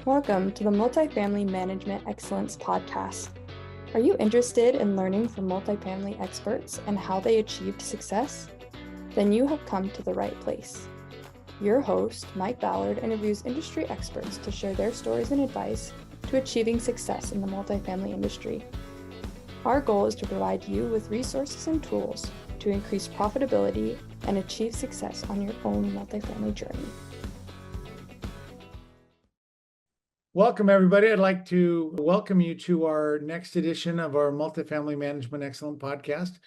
Welcome to the Multifamily Management Excellence Podcast. Are you interested in learning from multifamily experts and how they achieved success? Then you have come to the right place. Your host, Mike Ballard, interviews industry experts to share their stories and advice to achieving success in the multifamily industry. Our goal is to provide you with resources and tools to increase profitability and achieve success on your own multifamily journey. Welcome, everybody. I'd like to welcome you to our next edition of our Multifamily Management Excellence podcast.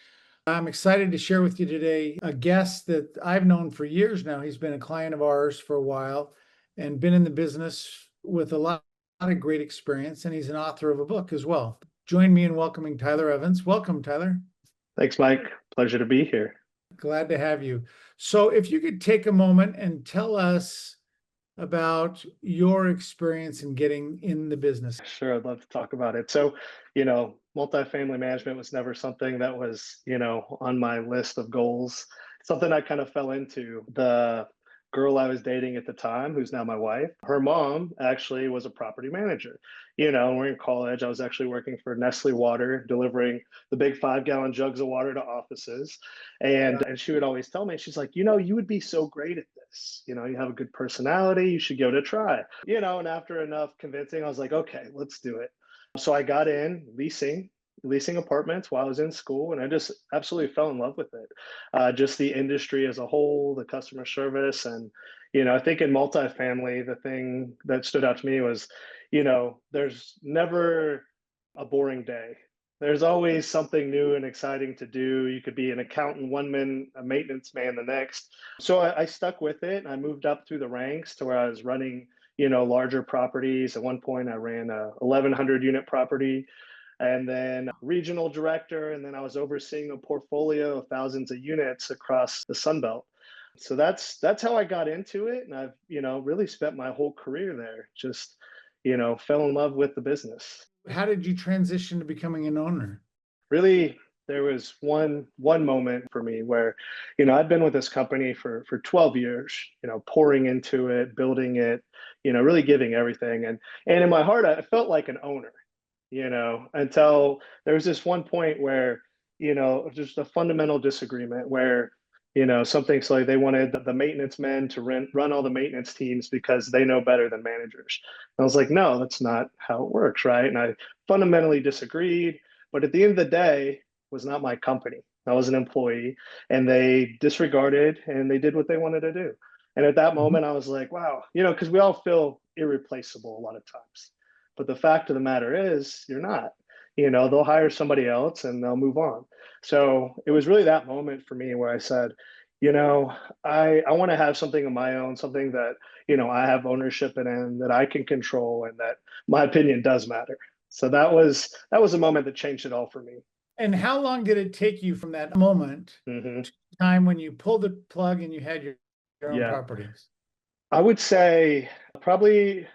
I'm excited to share with you today a guest that I've known for years now. He's been a client of ours for a while and been in the business with a lot of great experience, and he's an author of a book as well. Join me in welcoming Tyler Evans. Welcome, Tyler. Thanks, Mike. Pleasure to be here. Glad to have you. So if you could take a moment and tell us about your experience in getting in the business. Sure, I'd love to talk about it. So, multifamily management was never something that was, on my list of goals. Something I kind of fell into. The girl I was dating at the time, who's now my wife, her mom actually was a property manager. We're in college. I was actually working for Nestle Water, delivering the big 5-gallon jugs of water to offices. And she would always tell me, she's like, you would be so great at this. You have a good personality. You should give it a try. And after enough convincing, I was like, okay, let's do it. So I got in leasing apartments while I was in school, and I just absolutely fell in love with it. Just the industry as a whole, the customer service. And, I think in multifamily, the thing that stood out to me was, there's never a boring day. There's always something new and exciting to do. You could be an accountant one minute, a maintenance man the next. So I stuck with it, and I moved up through the ranks to where I was running, larger properties. At one point, I ran a 1,100 unit property, and then regional director, and then I was overseeing a portfolio of thousands of units across the Sun Belt. So that's how I got into it, and I've really spent my whole career there. Just fell in love with the business. How did you transition to becoming an owner? Really, there was one moment for me where, I'd been with this company for 12 years, pouring into it, building it, really giving everything. And in my heart, I felt like an owner, until there was this one point where, just a fundamental disagreement where, something like they wanted the maintenance men to run all the maintenance teams because they know better than managers. And I was like, no, that's not how it works, right? And I fundamentally disagreed. But at the end of the day, it was not my company. I was an employee, and they disregarded and they did what they wanted to do. And at that moment, I was like, wow, because we all feel irreplaceable a lot of times. But the fact of the matter is, you're not. They'll hire somebody else and they'll move on. So it was really that moment for me where I said, I want to have something of my own, something that, I have ownership in and that I can control, and that my opinion does matter. So that was a moment that changed it all for me. And how long did it take you from that moment to the time when you pulled the plug and you had your own properties? I would say probably a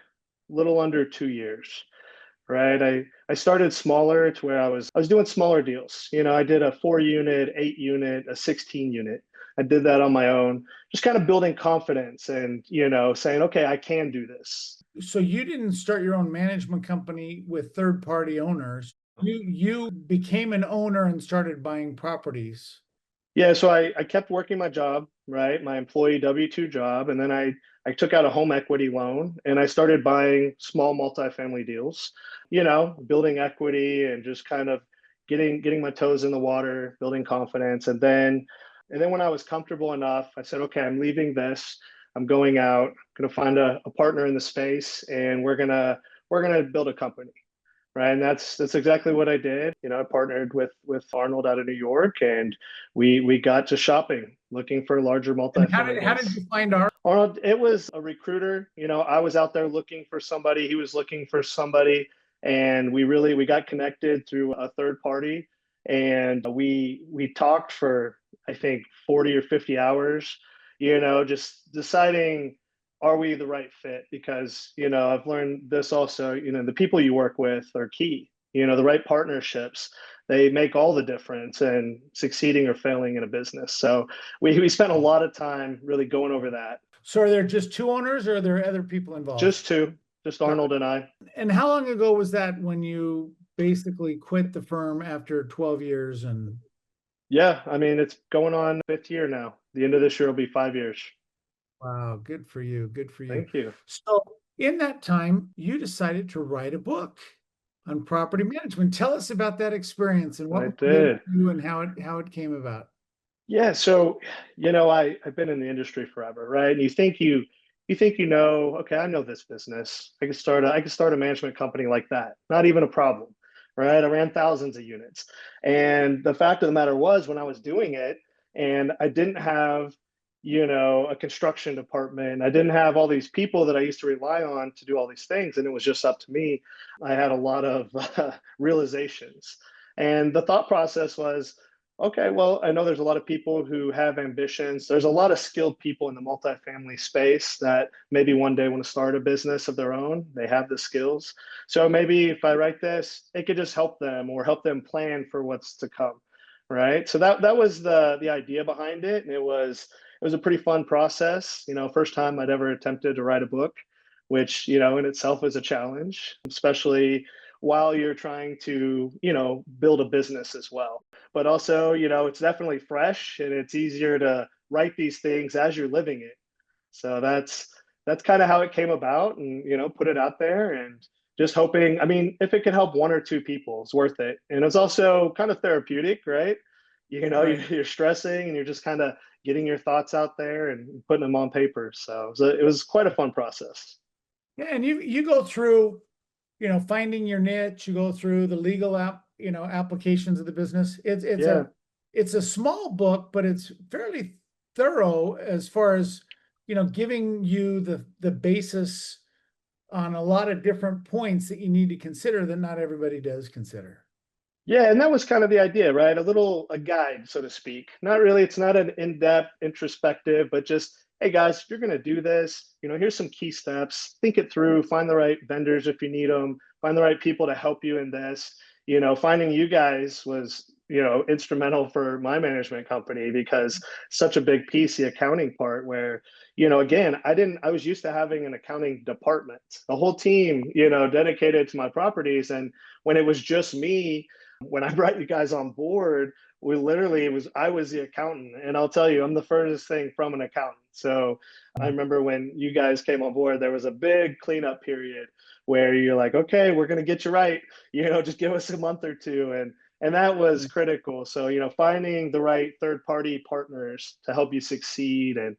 little under 2 years. Right. I started smaller to where I was doing smaller deals. I did a 4-unit, 8-unit, a 16-unit. I did that on my own, just kind of building confidence and, saying, okay, I can do this. So you didn't start your own management company with third-party owners. You became an owner and started buying properties. Yeah, so I kept working my job, right? My employee W-2 job. And then I took out a home equity loan and I started buying small multifamily deals, building equity and just kind of getting my toes in the water, building confidence. And then when I was comfortable enough, I said, okay, I'm leaving this. I'm going out, going to find a partner in the space, and we're gonna build a company. Right. And that's exactly what I did. I partnered with Arnold out of New York, and we got to shopping, looking for larger multifamily. How did you find Arnold? It was a recruiter. I was out there looking for somebody. He was looking for somebody. And we got connected through a third party. And we talked for, I think, 40 or 50 hours, just deciding, are we the right fit? Because, I've learned this also, the people you work with are key. The right partnerships, they make all the difference in succeeding or failing in a business. So we spent a lot of time really going over that. So are there just 2 owners, or are there other people involved? Just 2. just Arnold and I. And how long ago was that when you basically quit the firm after 12 years? And Yeah, I mean, it's going on fifth year now. The end of this year will be 5 years. wow, good for you. Good for you. Thank you. So in that time, you decided to write a book on property management. Tell us about that experience and what I motivated did. you and how it came about. Yeah, so I've been in the industry forever, right? And you think okay, I know this business. I could start a management company like that. Not even a problem, right? I ran thousands of units. And the fact of the matter was when I was doing it and I didn't have, a construction department, I didn't have all these people that I used to rely on to do all these things, and it was just up to me. I had a lot of realizations. And the thought process was, okay, well, I know there's a lot of people who have ambitions. There's a lot of skilled people in the multifamily space that maybe one day want to start a business of their own. They have the skills. So maybe if I write this, it could just help them or help them plan for what's to come. Right. So that was the idea behind it. And it was a pretty fun process. First time I'd ever attempted to write a book, which, in itself is a challenge, especially while you're trying to, build a business as well. But also, it's definitely fresh and it's easier to write these things as you're living it. So that's kind of how it came about, and put it out there and just hoping, I mean, if it could help one or two people, it's worth it. And it's also kind of therapeutic, right? Right. You're stressing and you're just kind of getting your thoughts out there and putting them on paper. So it was quite a fun process. Yeah, and you go through, finding your niche, you go through the legal applications of the business. Yeah. It's a small book, but it's fairly thorough as far as, giving you the basis on a lot of different points that you need to consider that not everybody does consider. Yeah, and that was kind of the idea, right? A guide, so to speak. Not really, it's not an in-depth introspective, but just, hey guys, if you're going to do this, here's some key steps. Think it through, find the right vendors if you need them, find the right people to help you in this. Finding you guys was, instrumental for my management company because such a big piece, the accounting part where, again, I was used to having an accounting department, a whole team, dedicated to my properties. And when it was just me, when I brought you guys on board, I was the accountant, and I'll tell you, I'm the furthest thing from an accountant. So I remember when you guys came on board, there was a big cleanup period where you're like, okay, we're gonna get you right, just give us a month or two, and that was critical. So finding the right third party partners to help you succeed, and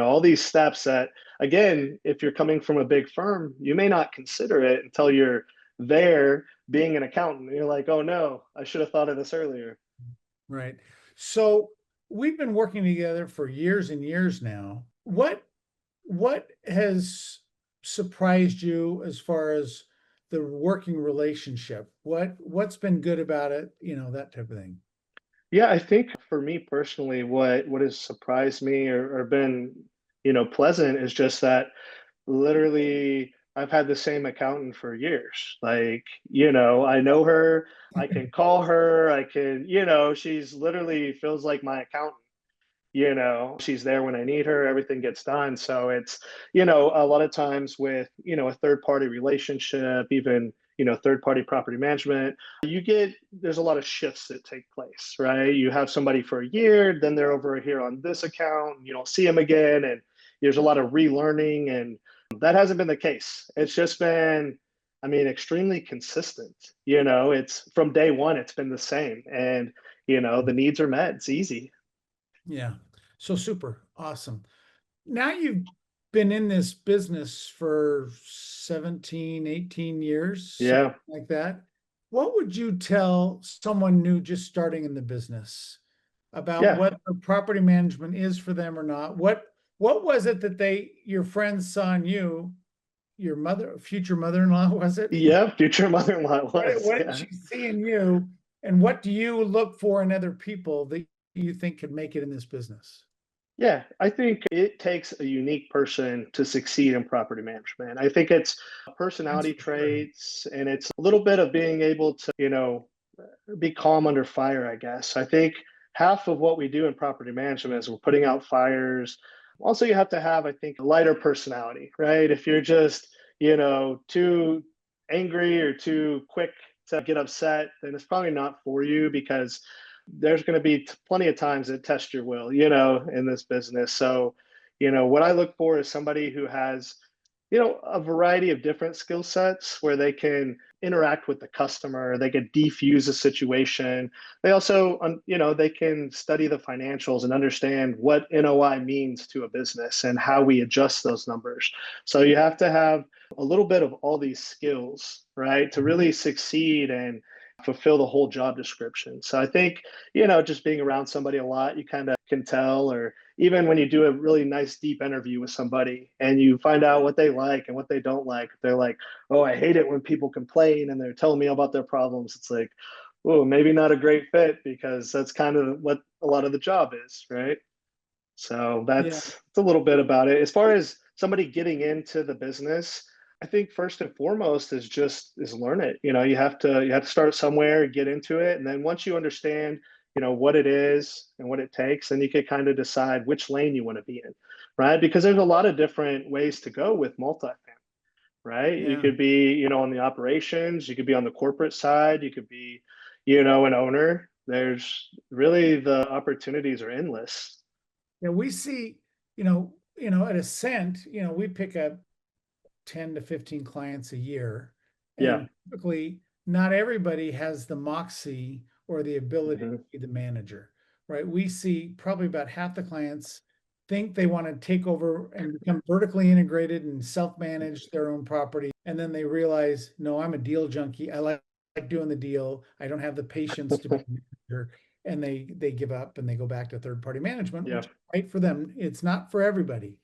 all these steps that, again, if you're coming from a big firm, you may not consider it until you're there being an accountant. You're like, oh no, I should have thought of this earlier. Right. So we've been working together for years and years now. What has surprised you as far as the working relationship? What's been good about it? That type of thing. Yeah, I think for me personally, what has surprised me or been, pleasant is just that literally I've had the same accountant for years. Like, I know her, I can call her, she's literally feels like my accountant. She's there when I need her, everything gets done. So it's, a lot of times with, a third party relationship, even, third party property management, there's a lot of shifts that take place, right? You have somebody for a year, then they're over here on this account, and you don't see them again. And there's a lot of relearning, and that hasn't been the case. It's just been, I mean, extremely consistent. It's from day one, it's been the same. And, the needs are met. It's easy. Yeah. So super awesome. Now you've been in this business for 17, 18 years, something Yeah. like that. What would you tell someone new just starting in the business about Yeah. what the property management is for them or not? What was it that your friends saw in you, your future mother-in-law, was it? Yeah. Future mother-in-law was. What did Yeah. she see in you? And what do you look for in other people that you think could make it in this business? Yeah, I think it takes a unique person to succeed in property management. I think it's That's personality for sure. traits and it's a little bit of being able to, be calm under fire, I guess. I think half of what we do in property management is we're putting out fires. Also, you have to have, I think, a lighter personality, right? If you're just, too angry or too quick to get upset, then it's probably not for you, because there's going to be plenty of times that test your will, in this business. So, what I look for is somebody who has, a variety of different skill sets where they can interact with the customer, they can defuse a situation. They also, they can study the financials and understand what NOI means to a business and how we adjust those numbers. So you have to have a little bit of all these skills, right, to really succeed and fulfill the whole job description. So I think, just being around somebody a lot, you kind of can tell, or even when you do a really nice deep interview with somebody and you find out what they like and what they don't like. They're like, oh, I hate it when people complain and they're telling me about their problems. It's like, oh, maybe not a great fit, because that's kind of what a lot of the job is, right? So Yeah. it's a little bit about it. As far as somebody getting into the business, I think first and foremost is learn it. You have to start somewhere, get into it, and then once you understand, what it is and what it takes, then you can kind of decide which lane you want to be in, right? Because there's a lot of different ways to go with multifamily, right? You Yeah. could be, on the operations, you could be on the corporate side, you could be, an owner. There's really, the opportunities are endless. Yeah, we see, at Ascent, we pick up 10 to 15 clients a year. Yeah. And typically, not everybody has the moxie or the ability Hmm. to be the manager, right? We see probably about half the clients think they want to take over and become vertically integrated and self-manage their own property. And then they realize, no, I'm a deal junkie. I like doing the deal. I don't have the patience to be a manager. And they give up and they go back to third-party management, Yeah. which is right for them. It's not for everybody.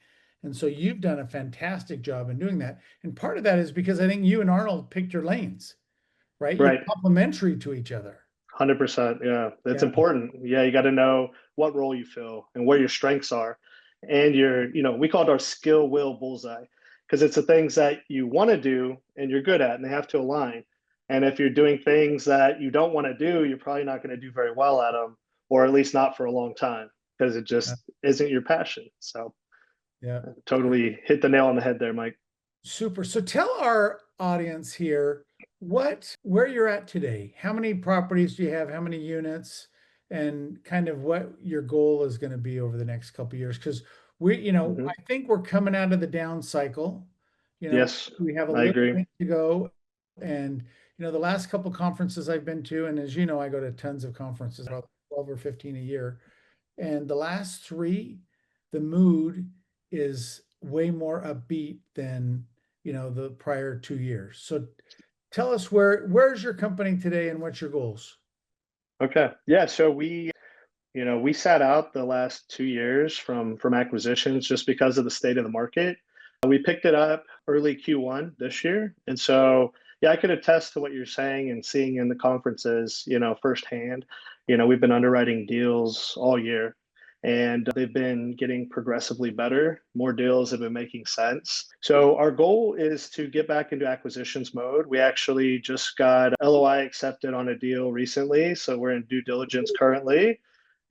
And so you've done a fantastic job in doing that. And part of that is because I think you and Arnold picked your lanes, right? You're Right. complementary to each other. 100%. Yeah. It's Yeah. important. Yeah. You got to know what role you fill and where your strengths are. And we call it our skill, will, bullseye, because it's the things that you want to do and you're good at, and they have to align. And if you're doing things that you don't want to do, you're probably not going to do very well at them, or at least not for a long time, because it Yeah. just isn't your passion. So Yeah. totally hit the nail on the head there, Mike. Super. So tell our audience here where you're at today. How many properties do you have? How many units? And kind of what your goal is going to be over the next couple of years. Because Hmm. I think we're coming out of the down cycle. Yes, We have a I little agree. bit to go. And the last couple conferences I've been to, and as you know, I go to tons of conferences, about 12 or 15 a year. And the last three, the mood is way more upbeat than, the prior 2 years. So tell us where's your company today and what's your goals? Okay. Yeah. So we sat out the last 2 years from acquisitions just because of the state of the market. We picked it up early Q1 this year. And so, yeah, I could attest to what you're saying and seeing in the conferences, firsthand. We've been underwriting deals all year, and they've been getting progressively better. More deals have been making sense. So our goal is to get back into acquisitions mode. We actually just got LOI accepted on a deal recently, so we're in due diligence currently.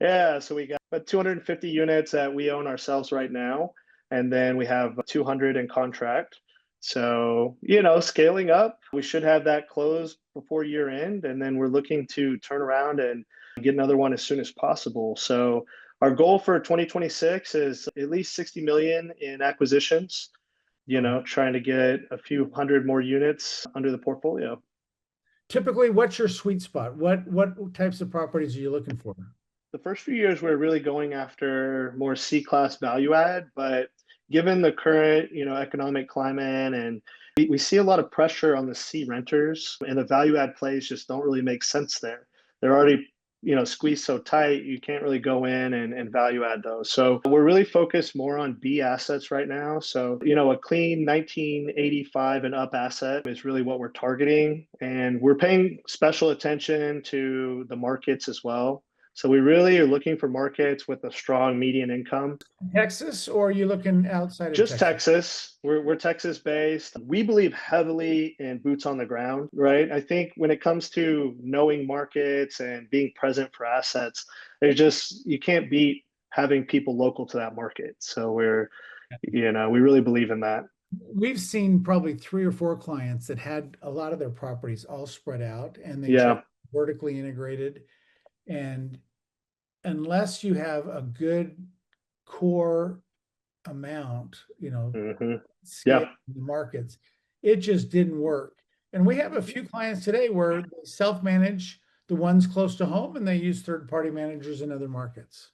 Yeah, so we got about 250 units that we own ourselves right now, and then we have 200 in contract. So, scaling up, we should have that closed before year end, and then we're looking to turn around and get another one as soon as possible. So, our goal for 2026 is at least 60 million in acquisitions, Wow. trying to get a few hundred more units under the portfolio. Typically, what's your sweet spot? What types of properties are you looking for? The first few years we're really going after more C-class value add, but given the current, economic climate, and we see a lot of pressure on the C renters, and the value add plays just don't really make sense there. They're already, squeezed so tight, you can't really go in and value add those. So we're really focused more on B assets right now. So, a clean 1985 and up asset is really what we're targeting. And we're paying special attention to the markets as well. So we really are looking for markets with a strong median income. Texas, or are you looking outside of Just Texas? Texas. We're Texas based. We believe heavily in boots on the ground, right? I think when it comes to knowing markets and being present for assets, you can't beat having people local to that market. So we really believe in that. we've seen probably 3 or 4 clients that had a lot of their properties all spread out and they tried Yeah. vertically integrated. And unless you have a good core amount, Hmm. scale Yeah. in the markets, it just didn't work. And we have a few clients today where they self-manage the ones close to home and they use third-party managers in other markets.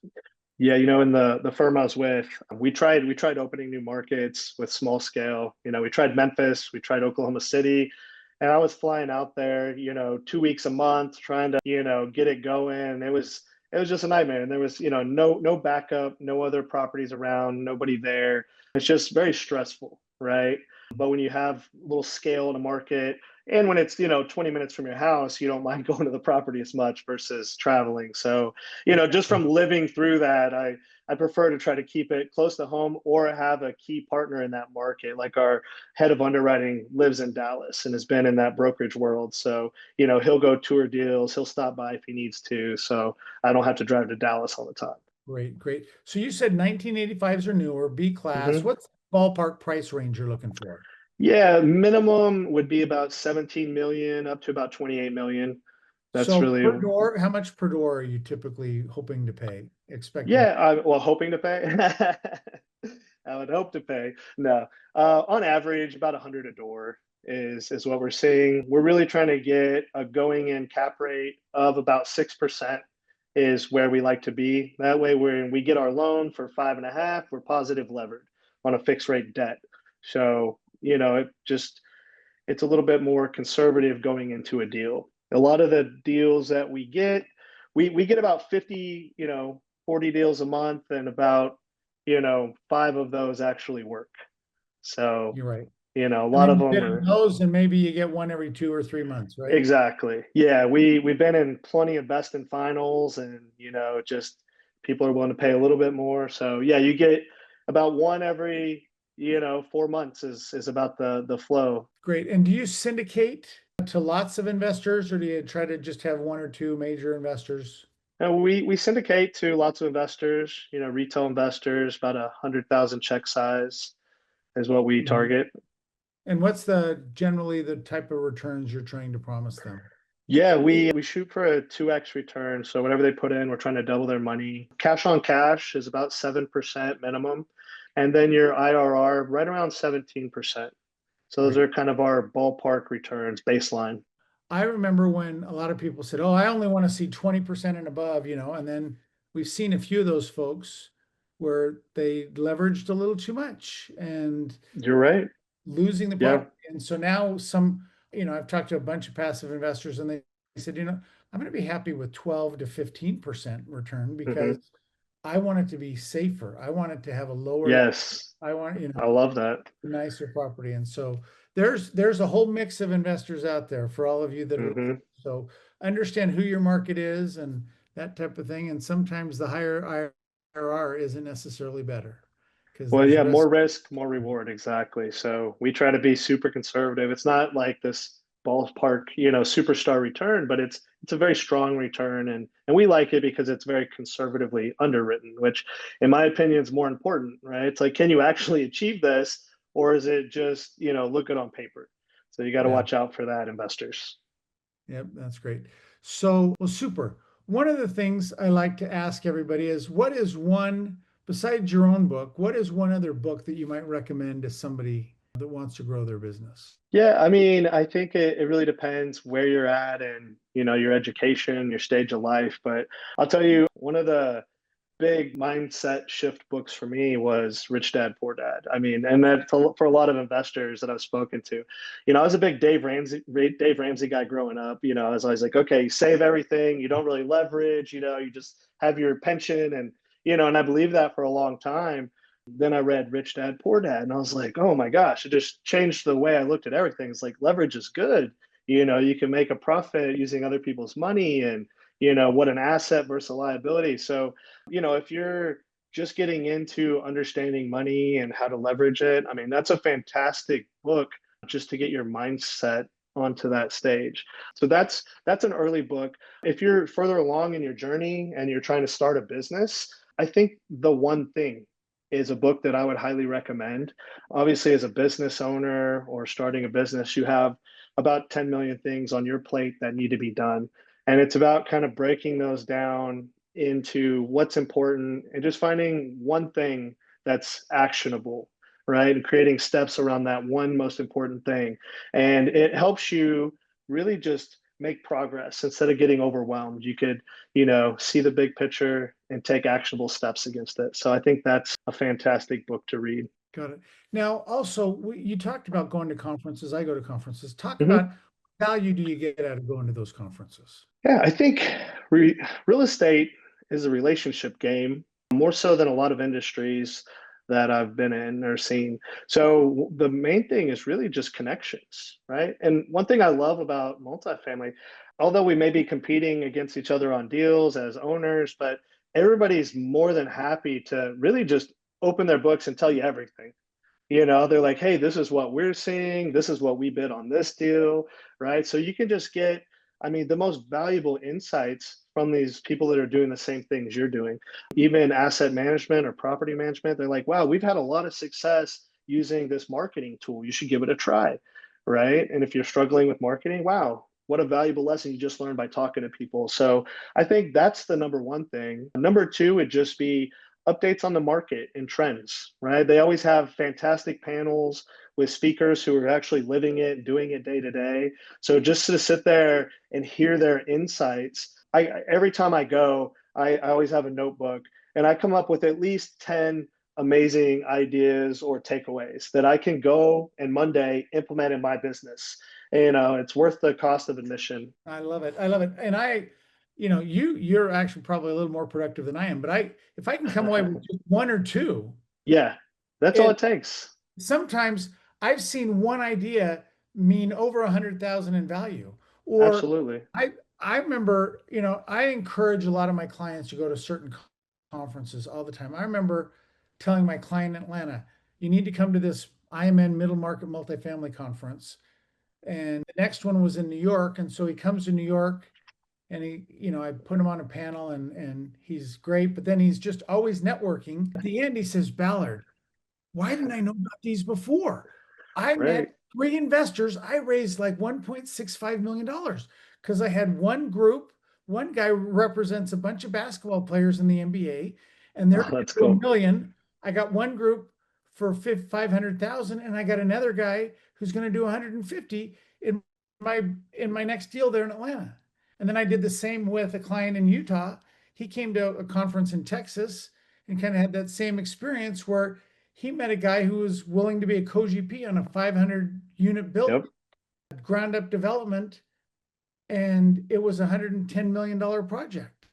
Yeah, in the firm I was with, we tried opening new markets with small scale. We tried Memphis, we tried Oklahoma City, and I was flying out there, 2 weeks a month, trying to, get it going. It was just a nightmare. And there was, no backup, no other properties around, nobody there. It's just very stressful, right? But when you have a little scale in a market, and when it's 20 minutes from your house, you don't mind going to the property as much versus traveling. So just from living through that, I prefer to try to keep it close to home or have a key partner in that market. Like our head of underwriting lives in Dallas and has been in that brokerage world. So, he'll go tour deals, he'll stop by if he needs to. So I don't have to drive to Dallas all the time. Great, great. So you said 1985s are newer, B class. Hmm. What's the ballpark price range you're looking for? Yeah, minimum would be about 17 million up to about 28 million. That's So really, per door, how much per door are you typically hoping to pay, expecting? yeah, well, hoping to pay. I would hope to pay. No, on average, about 100 a door is what we're seeing. We're really trying to get a going in cap rate of about 6% is where we like to be. That way, when we get our loan for 5.5, we're positive levered on a fixed rate debt. So, it's a little bit more conservative going into a deal. A lot of the deals that we get about 50, 40 deals a month, and about, 5 of those actually work. So, You're right. a And lot then of you them bid on are. those and maybe you get one every 2 or 3 months, right? Exactly. Yeah, we've been in plenty of best and finals, and just people are willing to pay a little bit more. So yeah, you get about one every 4 months is about the flow. Great. And do you syndicate to lots of investors or do you try to just have 1 or 2 major investors? And we syndicate to lots of investors, retail investors, about 100,000 check size is what we Mhm. target. And what's the generally the type of returns you're trying to promise them? Yeah, we shoot for a 2x return. So whatever they put in, we're trying to double their money. Cash on cash is about 7% minimum. And then your IRR right around 17%. So those Great. are kind of our ballpark returns baseline. I remember when a lot of people said, "Oh, I only want to see 20% and above," and then we've seen a few of those folks where they leveraged a little too much and You're right. losing the Yeah. property. And so now I've talked to a bunch of passive investors and they said, I'm going to be happy with 12 to 15% return Hmm. because I want it to be safer. I want it to have a lower, Yes. I want, I love that. nicer property. And so there's a whole mix of investors out there for all of you that are listening. Hmm. So understand who your market is and that type of thing. And sometimes the higher IRR isn't necessarily better because Well, there's yeah, more risk. risk, more reward. Exactly. So we try to be super conservative. It's not like this ballpark, superstar return, but it's a very strong return, and we like it because it's very conservatively underwritten, which, in my opinion, is more important, right? It's like, can you actually achieve this, or is it just look good on paper? So you got to Yeah. watch out for that, investors. Yep, that's great. So, well, super. One of the things I like to ask everybody is besides your own book, what is one other book that you might recommend to somebody that wants to grow their business? Yeah, I mean, I think it really depends where you're at and your education, your stage of life. But I'll tell you, one of the big mindset shift books for me was Rich Dad Poor Dad. I mean, and that for a lot of investors that I've spoken to, I was a big Dave Ramsey guy growing up. I was always like, okay, you save everything, you don't really leverage, you just have your pension, and and I believed that for a long time. Then I read Rich Dad Poor Dad, and I was like, oh my gosh, it just changed the way I looked at everything. It's like leverage is good. You can make a profit using other people's money, and what an asset versus a liability. So if you're just getting into understanding money and how to leverage it, I mean, that's a fantastic book just to get your mindset onto that stage. So that's an early book. If you're further along in your journey and you're trying to start a business, I think The One Thing is a book that I would highly recommend. Obviously, as a business owner or starting a business, you have about 10 million things on your plate that need to be done. And it's about kind of breaking those down into what's important and just finding one thing that's actionable, right? And creating steps around that one most important thing. And it helps you really just make progress instead of getting overwhelmed. You could, see the big picture and take actionable steps against it. So I think that's a fantastic book to read. Got it. Now, also, you talked about going to conferences. I go to conferences. Talk Mhm. about value do you get out of going to those conferences? Yeah, I think real estate is a relationship game more so than a lot of industries that I've been in or seen. So the main thing is really just connections, right? And one thing I love about multifamily, although we may be competing against each other on deals as owners, but everybody's more than happy to really just open their books and tell you everything. They're like, hey, this is what we're seeing. This is what we bid on this deal, right? So you can just get, I mean, the most valuable insights from these people that are doing the same things you're doing. Even asset management or property management, they're like, wow, we've had a lot of success using this marketing tool. You should give it a try, right? And if you're struggling with marketing, wow, what a valuable lesson you just learned by talking to people. So I think that's the number one thing. Number two would just be updates on the market and trends, right? They always have fantastic panels with speakers who are actually living it and doing it day to day. So just to sit there and hear their insights, every time I go, I always have a notebook and I come up with at least 10 amazing ideas or takeaways that I can go and Monday implement in my business. It's worth the cost of admission. I love it. I love it. And you're actually probably a little more productive than I am, but if I can come away with just one or two, Yeah, that's all it it takes. sometimes I've seen one idea mean over 100,000 in value. Or Absolutely. I I remember, I encourage a lot of my clients to go to certain conferences all the time. I remember telling my client in Atlanta, you need to come to this IMN Middle Market Multifamily Conference. And the next one was in New York. And so he comes to New York and I put him on a panel and he's great, but then he's just always networking. At the end, he says, Ballard, why didn't I know about these before? I Right. met 3 investors. I raised like $1.65 million because I had one group. One guy represents a bunch of basketball players in the NBA, and they're Oh, going that's to do a cool. million. I got one group for 500,000, and I got another guy who's going to do 150 in my next deal there in Atlanta. And then I did the same with a client in Utah. He came to a conference in Texas and kind of had that same experience where he met a guy who was willing to be a co-GP on a 500 unit build, Yep. ground up development, and it was a $110 million project.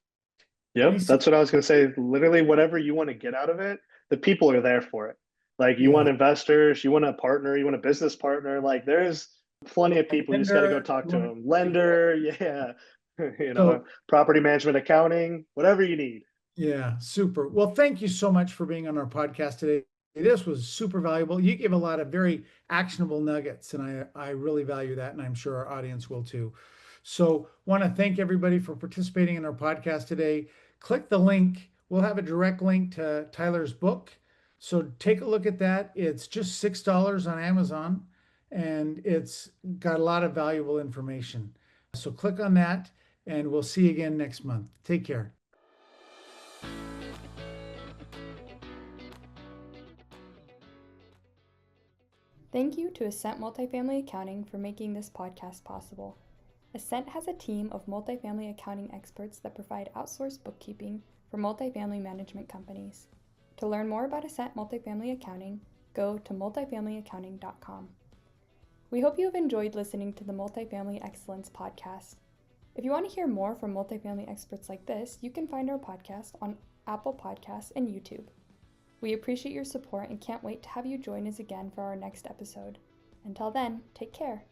And he Yep. said, That's what I was going to say. Literally, whatever you want to get out of it, the people are there for it. Like you yeah, want investors, you want a partner, you want a business partner. Like there's plenty of a people. You just got to go lender, talk you to want them. to, Lender, yeah. so Property management, accounting, whatever you need. yeah, super. Well, thank you so much for being on our podcast today. This was super valuable. You gave a lot of very actionable nuggets, and I really value that, and I'm sure our audience will too. So, want to thank everybody for participating in our podcast today. Click the link. We'll have a direct link to Tyler's book. So, take a look at that. It's just $6 on Amazon, and it's got a lot of valuable information. So, click on that, and we'll see you again next month. Take care. Thank you to Ascent Multifamily Accounting for making this podcast possible. Ascent has a team of multifamily accounting experts that provide outsourced bookkeeping for multifamily management companies. To learn more about Ascent Multifamily Accounting, go to multifamilyaccounting.com. We hope you have enjoyed listening to the Multifamily Excellence Podcast. If you want to hear more from multifamily experts like this, you can find our podcast on Apple Podcasts and YouTube. We appreciate your support and can't wait to have you join us again for our next episode. Until then, take care.